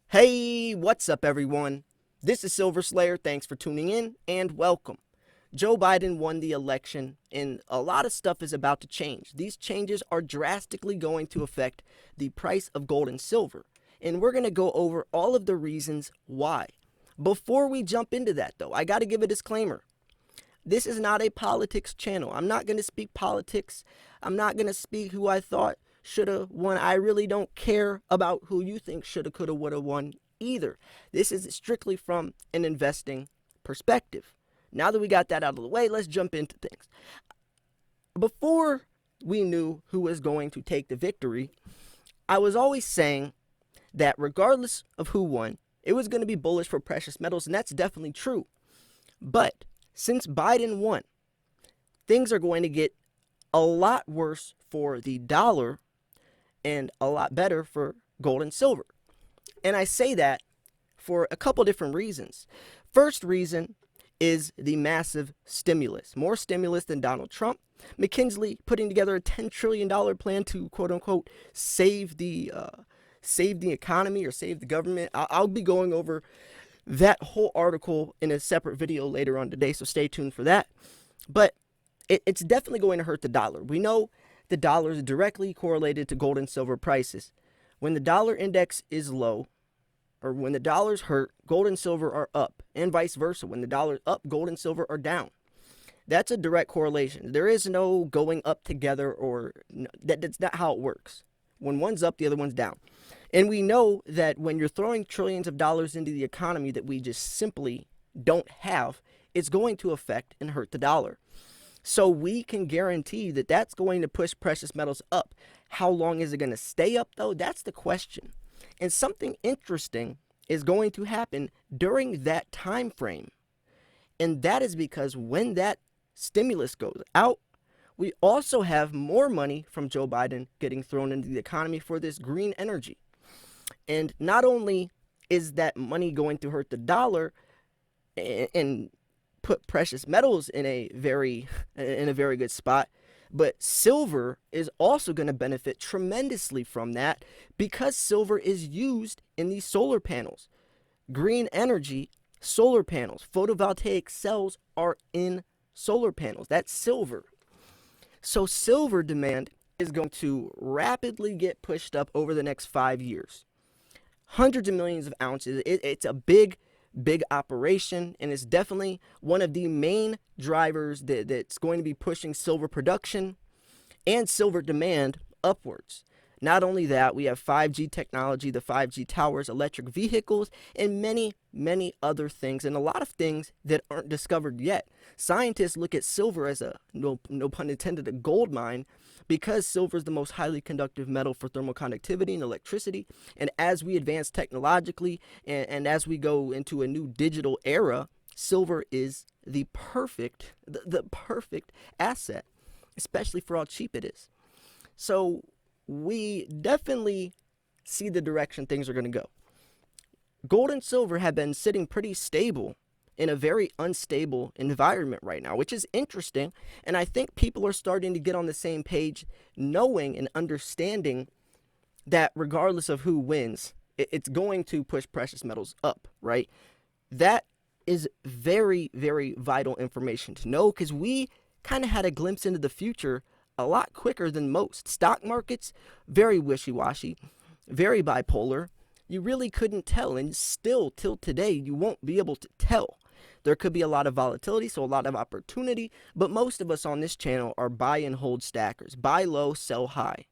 Hey, what's up, everyone? This is Silver Slayer. Thanks for tuning in and welcome. Joe Biden won the election, and a lot of stuff is about to change. These changes are drastically going to affect the price of gold and silver, and we're going to go over all of the reasons why. Before we jump into that, though, I got to give a disclaimer. This is not a politics channel. I'm not going to speak politics. I'm not going to speak who I thought shoulda won. I really don't care about who you think shoulda, coulda, woulda won either. This is strictly from an investing perspective. Now that we got that out of the way, let's jump into things. Before we knew who was going to take the victory, I was always saying that regardless of who won, it was going to be bullish for precious metals, and that's definitely true. But since Biden won, things are going to get a lot worse for the dollar and a lot better for gold and silver. And I say that for a couple different reasons. First reason is the massive stimulus. More stimulus than Donald Trump. McKinsey putting together a $10 trillion plan to, quote unquote, save the economy or save the government. I'll be going over that whole article in a separate video later on today, so stay tuned for that. But it's definitely going to hurt the dollar. We know the dollar is directly correlated to gold and silver prices. When the dollar index is low, or when the dollar's hurt, gold and silver are up, and vice versa. When the dollar's up, gold and silver are down. That's a direct correlation. There is no going up together, or that's not how it works. When one's up, the other one's down. And we know that when you're throwing trillions of dollars into the economy that we just simply don't have, it's going to affect and hurt the dollar. So we can guarantee that that's going to push precious metals up. How long is it going to stay up, though? That's the question. And something interesting is going to happen during that time frame. And that is because when that stimulus goes out, we also have more money from Joe Biden getting thrown into the economy for this green energy. And not only is that money going to hurt the dollar and put precious metals in a very good spot, but silver is also going to benefit tremendously from that because silver is used in these solar panels. Green energy, solar panels, photovoltaic cells are in solar panels. That's silver. So silver demand is going to rapidly get pushed up over the next 5 years. Hundreds of millions of ounces. It's a big operation, and it's definitely one of the main drivers that's going to be pushing silver production and silver demand upwards. Not only that, we have 5G technology, the 5G towers, electric vehicles, and many other things, and a lot of things that aren't discovered yet. Scientists look at silver as a, no pun intended, a gold mine, because silver is the most highly conductive metal for thermal conductivity and electricity. And as we advance technologically and as we go into a new digital era, silver is the perfect asset, especially for how cheap it is. So we definitely see the direction things are going to go. Gold and silver have been sitting pretty stable in a very unstable environment right now, which is interesting. And I think people are starting to get on the same page, knowing and understanding that regardless of who wins, it's going to push precious metals up, right? That is very vital information to know, because we kind of had a glimpse into the future a lot quicker than most. Stock markets, very wishy-washy, very bipolar. You really couldn't tell, and still till today you won't be able to tell. There could be a lot of volatility, so a lot of opportunity, but most of us on this channel are buy and hold stackers. Buy low, sell high.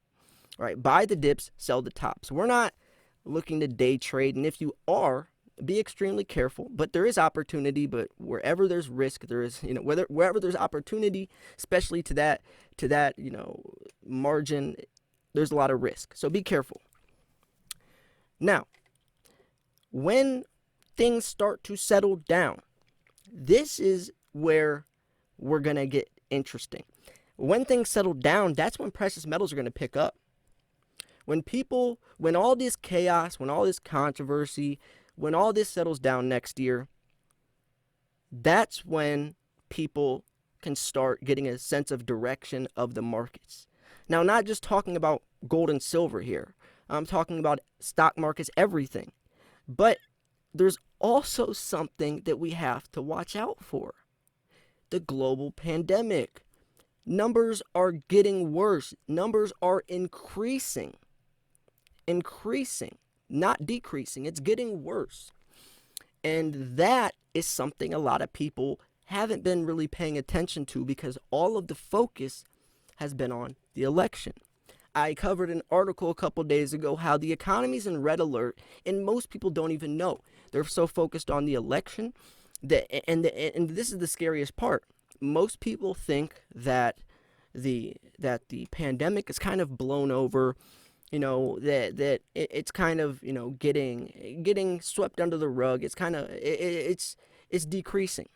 All right, buy the dips, sell the tops. We're not looking to day trade, and if you are, be extremely careful. But there is opportunity, but wherever there's risk, there is, wherever there's opportunity, especially to that, margin, there's a lot of risk. So be careful. Now, when things start to settle down, this is where we're going to get interesting. When things settle down, that's when precious metals are going to pick up. When all this chaos, when all this controversy, when all this settles down next year, that's when people can start getting a sense of direction of the markets. Now, not just talking about gold and silver here. I'm talking about stock markets, everything. But there's also something that we have to watch out for: the global pandemic. Numbers are getting worse, numbers are increasing, not decreasing. It's getting worse. And that is something a lot of people haven't been really paying attention to because all of the focus has been on the election. I covered an article a couple days ago how the economy's in red alert, and most people don't even know. They're so focused on the election and this is the scariest part. Most people think that the pandemic is kind of blown over, it's kind of getting swept under the rug. It's kind of it's decreasing.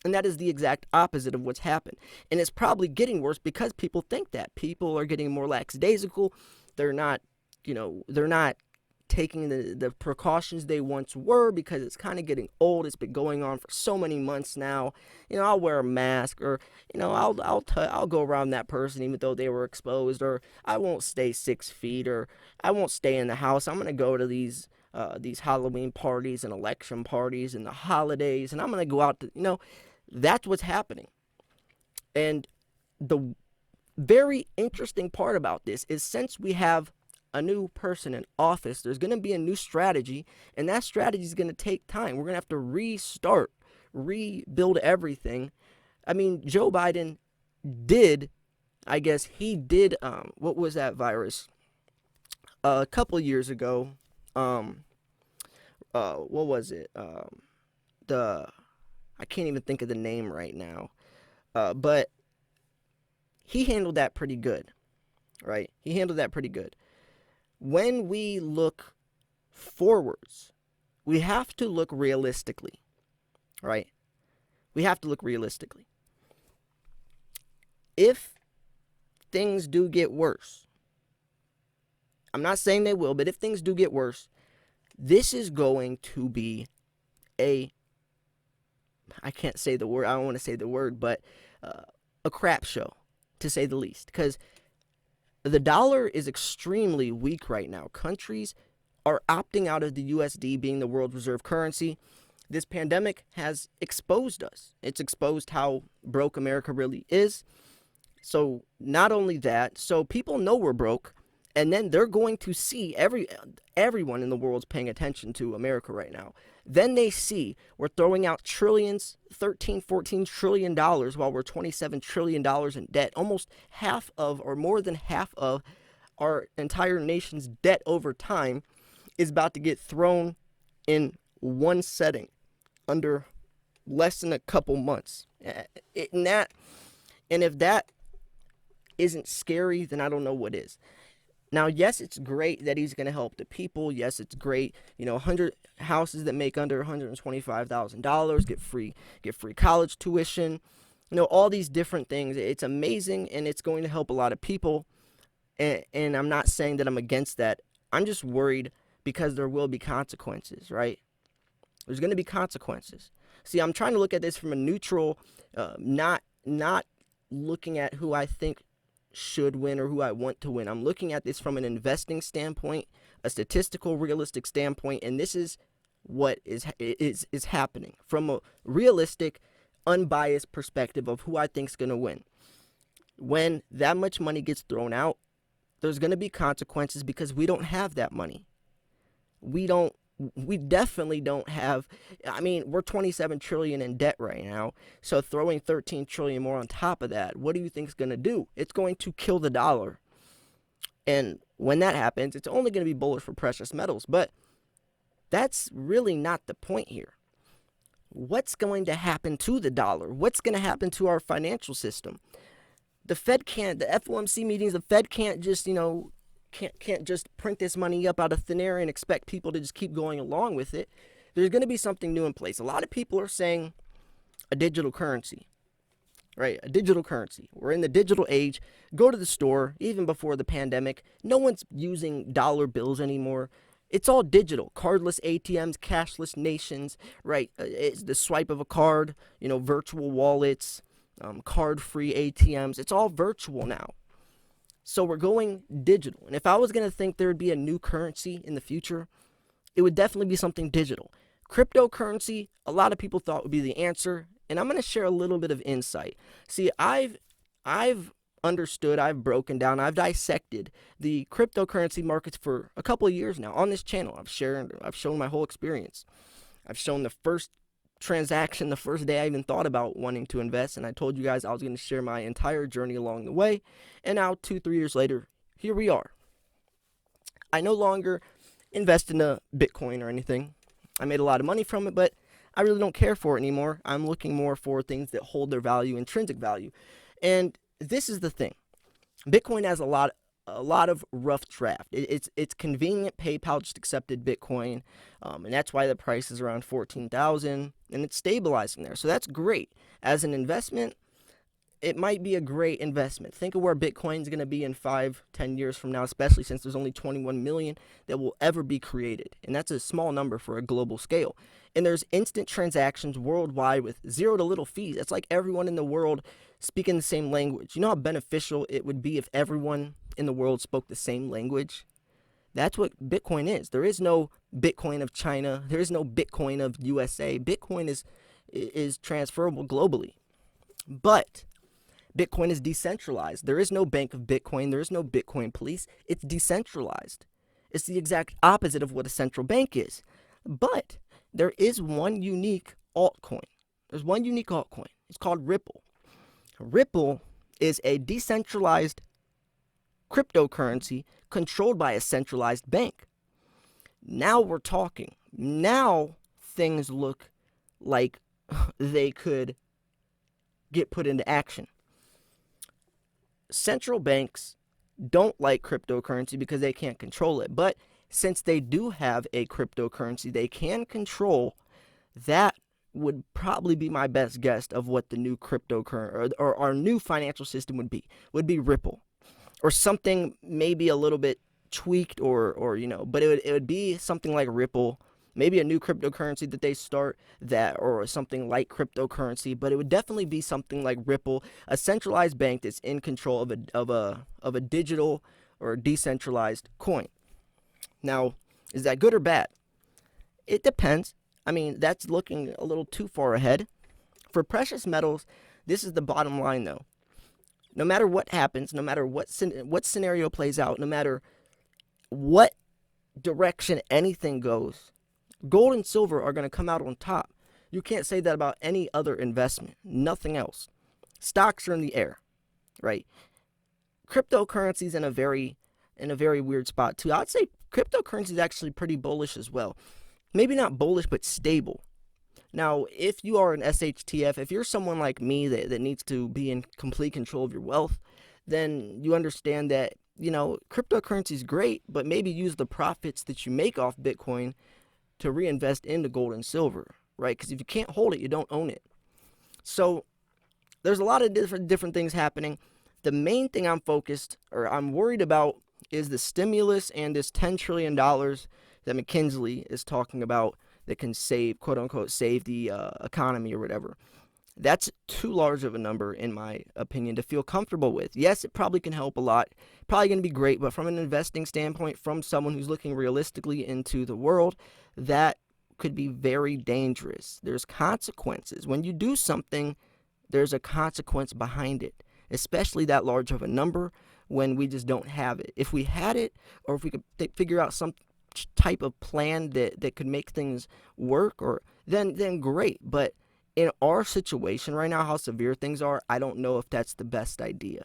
And that is the exact opposite of what's happened. And it's probably getting worse because people think that. People are getting more lackadaisical. They're not, they're not taking the precautions they once were because it's kind of getting old. It's been going on for so many months now. I'll wear a mask, or I'll go around that person even though they were exposed, or I won't stay 6 feet, or I won't stay in the house. I'm gonna go to these Halloween parties and election parties and the holidays, and I'm gonna go out to that's what's happening. And the very interesting part about this is, since we have a new person in office, there's going to be a new strategy, and that strategy is going to take time. We're going to have to restart, rebuild everything. I mean, Joe Biden did, I guess he did, what was that virus? A couple years ago, what was it? The I can't even think of the name right now. But he handled that pretty good, right? He handled that pretty good. When we look forwards, we have to look realistically, right? We have to look realistically. If things do get worse, I'm not saying they will, but if things do get worse, this is going to be I can't say the word, I don't want to say the word, but a crap show, to say the least. Because the dollar is extremely weak right now. Countries are opting out of the USD being the world reserve currency. This pandemic has exposed us. It's exposed how broke America really is. So not only that, so people know we're broke, and then they're going to see everyone in the world's paying attention to America right now. Then they see we're throwing out trillions, $13-14 trillion, while we're $27 trillion in debt. Almost half of, or more than half of, our entire nation's debt over time is about to get thrown in one setting under less than a couple months. And if that isn't scary, then I don't know what is. Now, yes, it's great that he's going to help the people. Yes, it's great. 100 houses that make under $125,000 get free college tuition. All these different things. It's amazing, and it's going to help a lot of people. And I'm not saying that I'm against that. I'm just worried because there will be consequences, right? There's going to be consequences. See, I'm trying to look at this from a neutral, not looking at who I think should win or who I want to win. I'm looking at this from an investing standpoint, a statistical, realistic standpoint, and this is what is happening from a realistic, unbiased perspective of who I think is going to win. When that much money gets thrown out, there's going to be consequences because we don't have that money. We definitely don't have. I mean, we're 27 trillion in debt right now. So throwing 13 trillion more on top of that, what do you think it's going to do? It's going to kill the dollar. And when that happens, it's only going to be bullish for precious metals. But that's really not the point here. What's going to happen to the dollar? What's going to happen to our financial system? The FOMC meetings, the Fed can't just, can't just print this money up out of thin air and expect people to just keep going along with it. There's going to be something new in place. A lot of people are saying a digital currency, right? A digital currency. We're in the digital age. Go to the store, even before the pandemic. No one's using dollar bills anymore. It's all digital. Cardless ATMs, cashless nations, right? It's the swipe of a card, virtual wallets, card-free ATMs. It's all virtual now. So we're going digital. And if I was going to think there would be a new currency in the future, it would definitely be something digital. Cryptocurrency, a lot of people thought would be the answer, and I'm going to share a little bit of insight. See, I've understood, I've broken down, I've dissected the cryptocurrency markets for a couple of years now on this channel. I've shown my whole experience. I've shown the first transaction, the first day I even thought about wanting to invest, and I told you guys I was going to share my entire journey along the way. And now 2-3 years later, here we are. I no longer invest in a Bitcoin or anything. I made a lot of money from it, but I really don't care for it anymore. I'm looking more for things that hold their value, intrinsic value. And this is the thing. Bitcoin has a lot of rough draft. It's convenient. PayPal just accepted Bitcoin, and that's why the price is around 14,000, and it's stabilizing there. So that's great. As an investment, it might be a great investment. Think of where Bitcoin's going to be in 5-10 years from now, especially since there's only 21 million that will ever be created, and that's a small number for a global scale. And there's instant transactions worldwide with zero to little fees. It's like everyone in the world speaking the same language. You know how beneficial it would be if everyone in the world spoke the same language? That's what Bitcoin is. There is no Bitcoin of China. There is no Bitcoin of USA. Bitcoin is transferable globally. But Bitcoin is decentralized. There is no bank of Bitcoin. There is no Bitcoin police. It's decentralized. It's the exact opposite of what a central bank is. But there is one unique altcoin. There's one unique altcoin. It's called Ripple. Ripple is a decentralized cryptocurrency controlled by a centralized bank. Now we're talking. Now things look like they could get put into action. Central banks don't like cryptocurrency because they can't control it. But since they do have a cryptocurrency they can control, that would probably be my best guess of what the new cryptocurrency or our new financial system would be Ripple, or something maybe a little bit tweaked or but it would be something like Ripple, maybe a new cryptocurrency that they start, that, or something like cryptocurrency, but it would definitely be something like Ripple, a centralized bank that's in control of a digital or decentralized coin. Now, is that good or bad? It depends. I mean, that's looking a little too far ahead. For precious metals, this is the bottom line though. No matter what happens, no matter what scenario plays out, no matter what direction anything goes, gold and silver are going to come out on top. You can't say that about any other investment. Nothing else. Stocks are in the air, right? Cryptocurrency's in a very weird spot too. I'd say cryptocurrency is actually pretty bullish as well. Maybe not bullish, but stable. Now, if you are an SHTF, if you're someone like me that needs to be in complete control of your wealth, then you understand that, cryptocurrency is great, but maybe use the profits that you make off Bitcoin to reinvest into gold and silver, right? Because if you can't hold it, you don't own it. So there's a lot of different things happening. The main thing I'm worried about is the stimulus and this $10 trillion that McKinsey is talking about that can save, quote unquote, save the economy or whatever. That's too large of a number, in my opinion, to feel comfortable with. Yes, it probably can help a lot. Probably going to be great, but from an investing standpoint, from someone who's looking realistically into the world, that could be very dangerous. There's consequences. When you do something, there's a consequence behind it, especially that large of a number when we just don't have it. If we had it, or if we could figure out some type of plan that could make things work, or then great. But in our situation right now, how severe things are, I don't know if that's the best idea.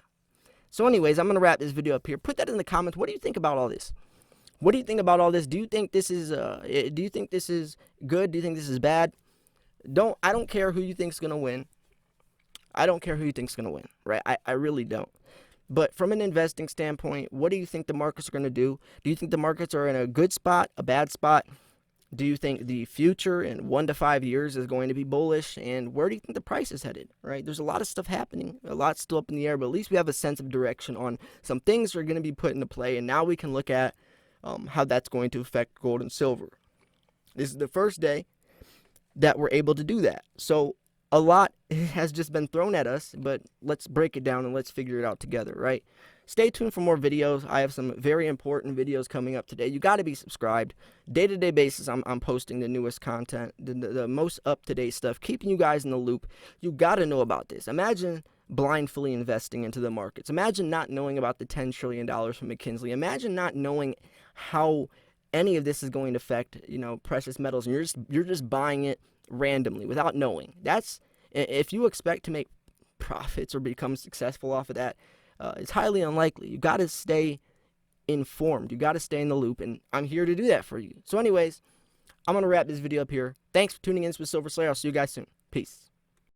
So anyways, I'm going to wrap this video up here. Put that in the comments. What do you think about all this? What do you think about all this? Do you think this is good? Do you think this is bad? I don't care who you think's going to win. I don't care who you think's going to win, right? I really don't. But from an investing standpoint, what do you think the markets are going to do? Do you think the markets are in a good spot, a bad spot? Do you think the future in 1 to 5 years is going to be bullish? And where do you think the price is headed, right? There's a lot of stuff happening. A lot's still up in the air, but at least we have a sense of direction on some things that are going to be put into play. And now we can look at how that's going to affect gold and silver. This is the first day that we're able to do that. So a lot has just been thrown at us, but let's break it down and let's figure it out together, right? Stay tuned for more videos. I have some very important videos coming up today. You got to be subscribed. Day-to-day basis, I'm posting the newest content, the most up-to-date stuff, keeping you guys in the loop. You got to know about this. Imagine blindly investing into the markets. Imagine not knowing about the $10 trillion from McKinsey. Imagine not knowing how any of this is going to affect, precious metals, and you're just buying it randomly without knowing. That's, if you expect to make profits or become successful off of that, it's highly unlikely. You got to stay informed. You got to stay in the loop, and I'm here to do that for you. So anyways, I'm going to wrap this video up here. Thanks for tuning in with Silver Slayer. I'll see you guys soon. Peace.